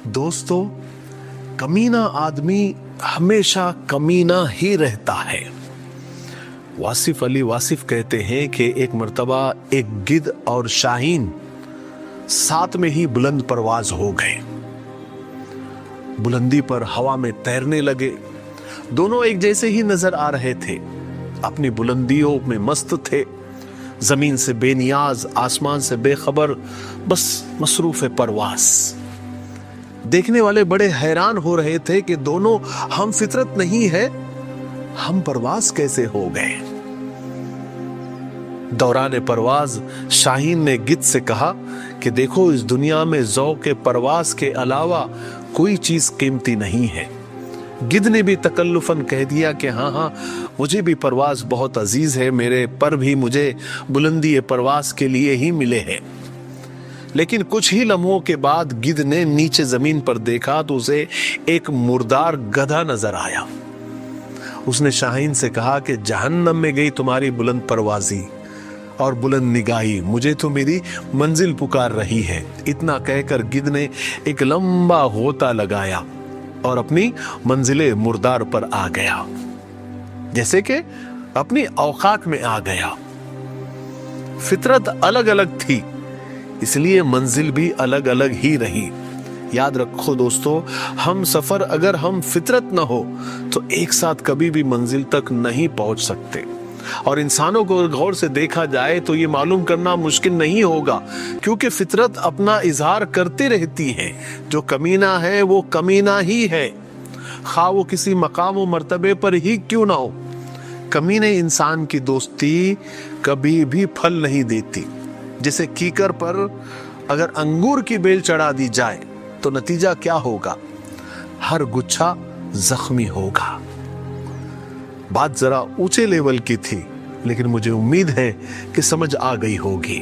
दोस्तों, कमीना आदमी हमेशा कमीना ही रहता है। वासिफ अली वासिफ कहते हैं कि एक मर्तबा एक गिद्ध और शाहीन साथ में ही बुलंद परवाज हो गए। बुलंदी पर हवा में तैरने लगे। दोनों एक जैसे ही नजर आ रहे थे, अपनी बुलंदियों में मस्त थे, जमीन से बेनियाज, आसमान से बेखबर, बस मसरूफ परवास। देखने वाले बड़े हैरान हो रहे थे कि दोनों हम फितरत नहीं है, हम परवास कैसे हो गए। दौरान परवाज शाहीन ने गिद्ध से कहा कि देखो, इस दुनिया में ज़ौक़ परवास के अलावा कोई चीज कीमती नहीं है। गिद्ध ने भी तकल्लुफन कह दिया कि हाँ, मुझे भी परवास बहुत अजीज है, मेरे पर भी मुझे बुलंदी परवास के लिए ही मिले हैं। लेकिन कुछ ही लम्हों के बाद गिद्ध ने नीचे जमीन पर देखा तो उसे एक मुर्दार गधा नजर आया। उसने शाहीन से कहा कि जहन्नम में गई तुम्हारी बुलंद परवाजी और बुलंद निगाही, मुझे तो मेरी मंजिल पुकार रही है। इतना कहकर गिद्ध ने एक लंबा होता लगाया और अपनी मंजिले मुर्दार पर आ गया, जैसे कि अपनी औकात में आ गया। फितरत अलग अलग थी, इसलिए मंजिल भी अलग अलग ही रही। याद रखो दोस्तों, हम सफर अगर हम फितरत न हो तो एक साथ कभी भी मंजिल तक नहीं पहुंच सकते। और इंसानों को गौर से देखा जाए तो ये मालूम करना मुश्किल नहीं होगा, क्योंकि फितरत अपना इजहार करती रहती है। जो कमीना है वो कमीना ही है, खा वो किसी मकाम व मर्तबे पर ही क्यों ना हो। कमीने इंसान की दोस्ती कभी भी फल नहीं देती। जैसे कीकर पर अगर अंगूर की बेल चढ़ा दी जाए तो नतीजा क्या होगा? हर गुच्छा जख्मी होगा। बात जरा ऊंचे लेवल की थी, लेकिन मुझे उम्मीद है कि समझ आ गई होगी।